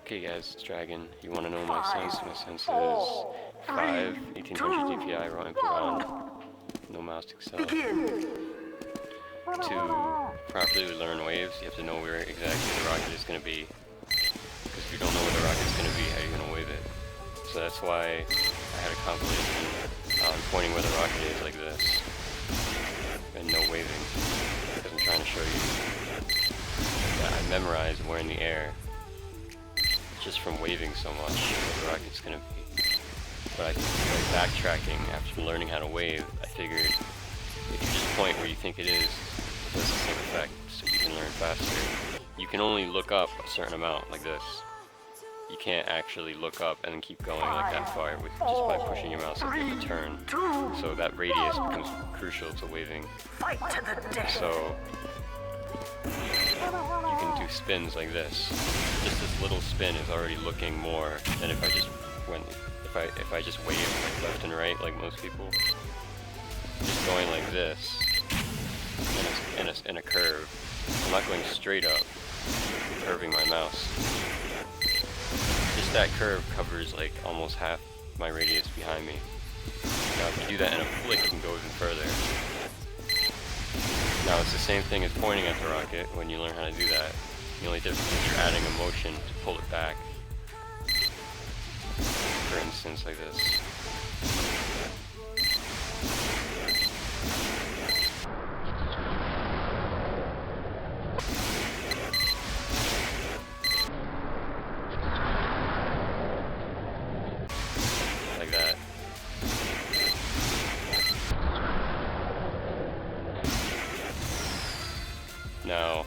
Okay guys, it's Dragon. You want to know my sense? My sense is 5, 1800 DPI, raw input on, no mouse to excel. To properly learn waves, you have to know where exactly the rocket is going to be. Because if you don't know where the rocket is going to be, how are you going to wave it? So that's why I had a compilation pointing where the rocket is like this. And no waving. Because I'm trying to show you that I memorized where in the air just from waving so much where the rocket's going to be. But by backtracking after learning how to wave, I figured if you just point where you think it is, it does the same effect, so you can learn faster. You can only look up a certain amount, like this. You can't actually look up and then keep going like that far with just by pushing your mouse up at the turn. So that radius becomes crucial to waving. So you can do spins like this. Just this little spin is already looking more than if I just went, if I just wave like left and right like most people. Just going like this in a curve. I'm not going straight up, I'm curving my mouse. Just that curve covers like almost half my radius behind me. Now if you do that in a flick, you can go even further. Now it's the same thing as pointing at the rocket when you learn how to do that. The only difference is you're adding a motion to pull it back. For instance, like this. Like that. Now,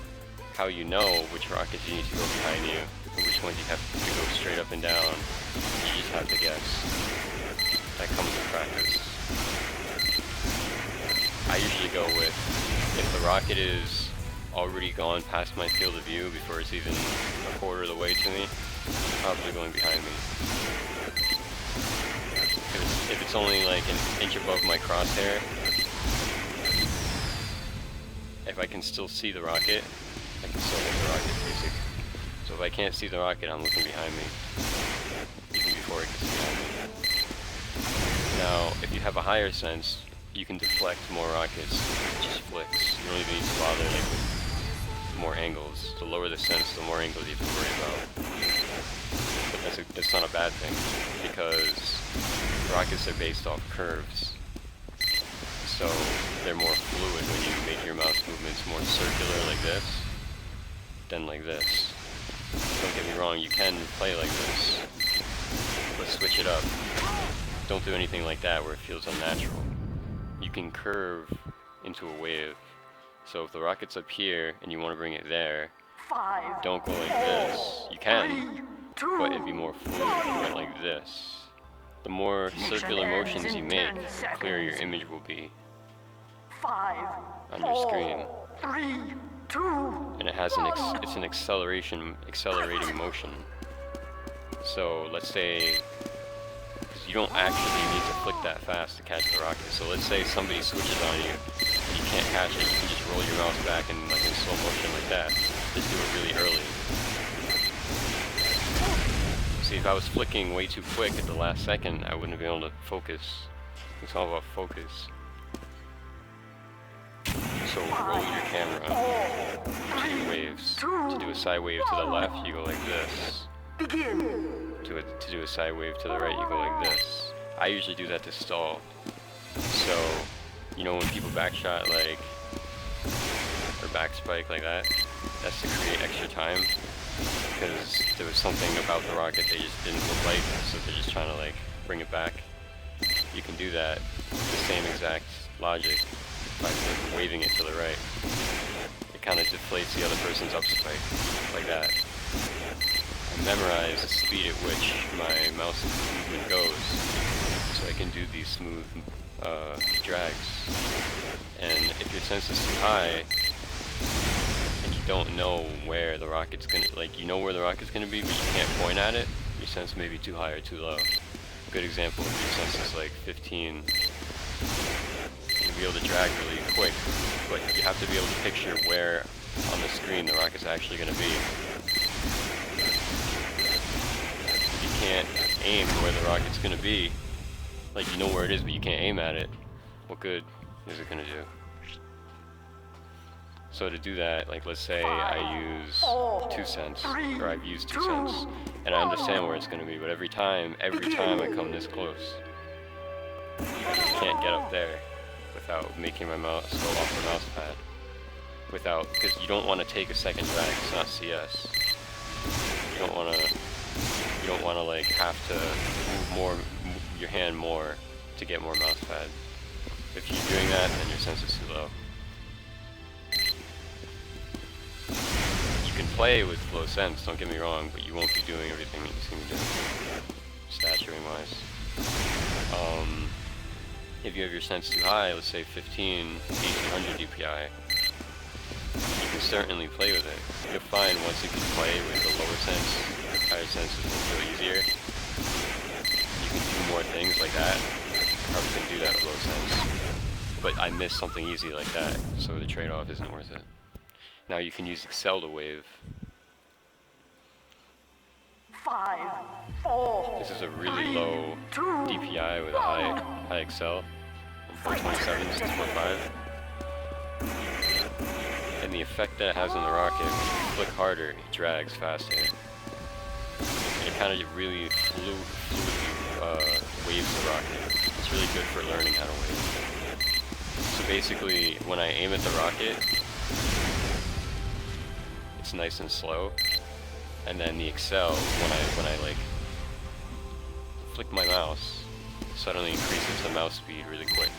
how you know which rockets you need to go behind you, and which ones you have to go straight up and down, you just have to guess. That comes with practice. I usually go with, if the rocket is already gone past my field of view before it's even a quarter of the way to me, it's probably going behind me. If it's only like an inch above my crosshair, if I can still see the rocket, I can still hit the rocket, basically. So if I can't see the rocket, I'm looking behind me, even before it gets behind me. Now, if you have a higher sense, you can deflect more rockets, just flicks. You don't even need to bother like, with more angles. The lower the sense, the more angles you have to worry about. But that's not a bad thing, because rockets are based off curves. So they're more fluid when you make your mouse movements more circular like this, than like this. Don't get me wrong, you can play like this, but switch it up. Don't do anything like that where it feels unnatural. You can curve into a wave. So if the rocket's up here and you want to bring it there, don't go like this. You can, but it'd be more fluid if you went like this. The more circular motions you make, the clearer your image will be on your screen. And it has it's an accelerating motion. So let's say, because you don't actually need to flick that fast to catch the rocket. So let's say somebody switches on you and you can't catch it, you can just roll your mouse back and like in slow motion like that. Just do it really early. See, if I was flicking way too quick at the last second, I wouldn't be able to focus. It's all about focus. So roll your camera to do waves. To do a side wave to the left, you go like this. To do a side wave to the right, you go like this. I usually do that to stall. So, you know when people backshot like, or backspike like that, that's to create extra time. Because there was something about the rocket they just didn't like, so they're just trying to like bring it back. You can do that with the same exact logic by like, waving it to the right. It kind of deflates the other person's upspike, like that. I memorize the speed at which my mouse movement goes, so I can do these smooth drags. And if your sense is too high, and you don't know where the rocket's gonna, like you know where the rocket's gonna be, but you can't point at it, your sense may be too high or too low. A good example of your sense is like 15. You'll be able to drag really quick, but you have to be able to picture where on the screen the rocket's actually going to be. can't aim where the rocket's gonna be, like you know where it is but you can't aim at it, what good is it gonna do? So to do that, like let's say I use 2 cents, or I've used 2 cents, and I understand where it's gonna be, but every time I come this close, I just can't get up there without making my mouse go off the mouse pad. Because you don't want to take a second drag, it's not CS. You don't want to like have to move your hand more to get more mouse pad. If you're doing that, then your sense is too low. You can play with low sense, don't get me wrong, but you won't be doing everything that you seem to do, staturing wise. If you have your sense too high, let's say 1800 DPI, you can certainly play with it. You'll find once you can play with the lower sense, higher senses will feel easier. You can do more things like that. Probably can do that with low sense. But I missed something easy like that, so the trade-off isn't worth it. Now you can use Excel to wave. 5, 4. This is a really low DPI with a high Excel. 427, 6.5. And the effect that has on the rocket, when you flick harder, it drags faster. And it kind of really fluidly waves the rocket. It's really good for learning how to wave. So basically, when I aim at the rocket, it's nice and slow. And then the Excel, when I like flick my mouse, suddenly increases the mouse speed really quick.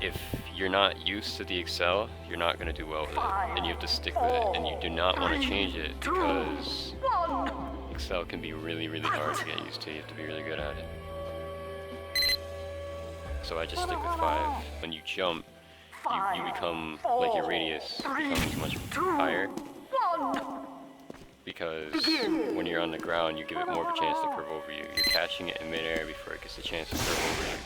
If you're not used to the Excel, you're not going to do well with it, and you have to stick with it, and you do not want to change it because Excel can be really, really hard to get used to. You have to be really good at it. So I just stick with 5. When you jump, you become, like your radius becomes much higher, because when you're on the ground, you give it more of a chance to curve over you. You're catching it in midair before it gets a chance to curve over you.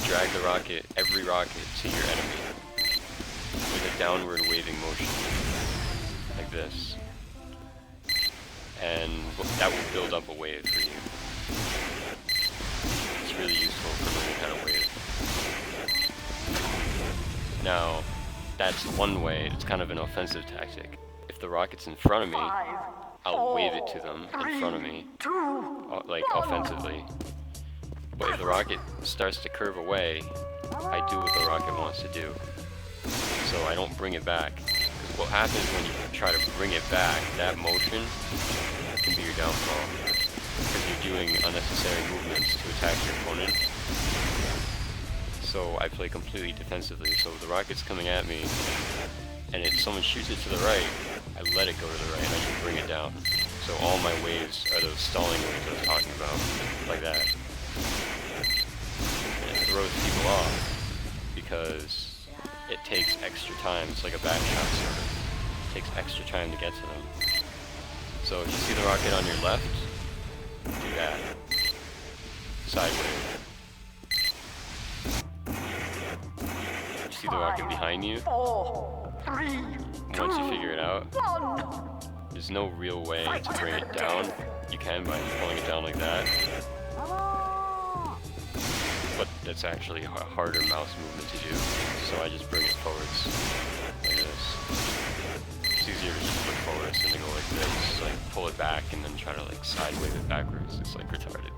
Drag the rocket, every rocket, to your enemy with a downward waving motion, like this. And that will build up a wave for you. It's really useful for learning how to wave. Now, that's one way, it's kind of an offensive tactic. If the rocket's in front of me, I'll wave it to them in front of me, like offensively. But if the rocket starts to curve away, I do what the rocket wants to do. So I don't bring it back. Because what happens when you try to bring it back, that motion can be your downfall. Because you're doing unnecessary movements to attack your opponent. So I play completely defensively. So if the rocket's coming at me, and if someone shoots it to the right, I let it go to the right and I can bring it down. So all my waves are those stalling waves I was talking about, like that. And it throws people off because it takes extra time. It's like a back shot sort of. It takes extra time to get to them. So if you see the rocket on your left, do that. Side wave. If you see the rocket behind you, once you figure it out, there's no real way to bring it down. You can by pulling it down like that. But that's actually a harder mouse movement to do. So I just bring it forwards like this. It's easier to just flick forwards than to go like this. Like pull it back and then try to like side wave it backwards. It's like retarded.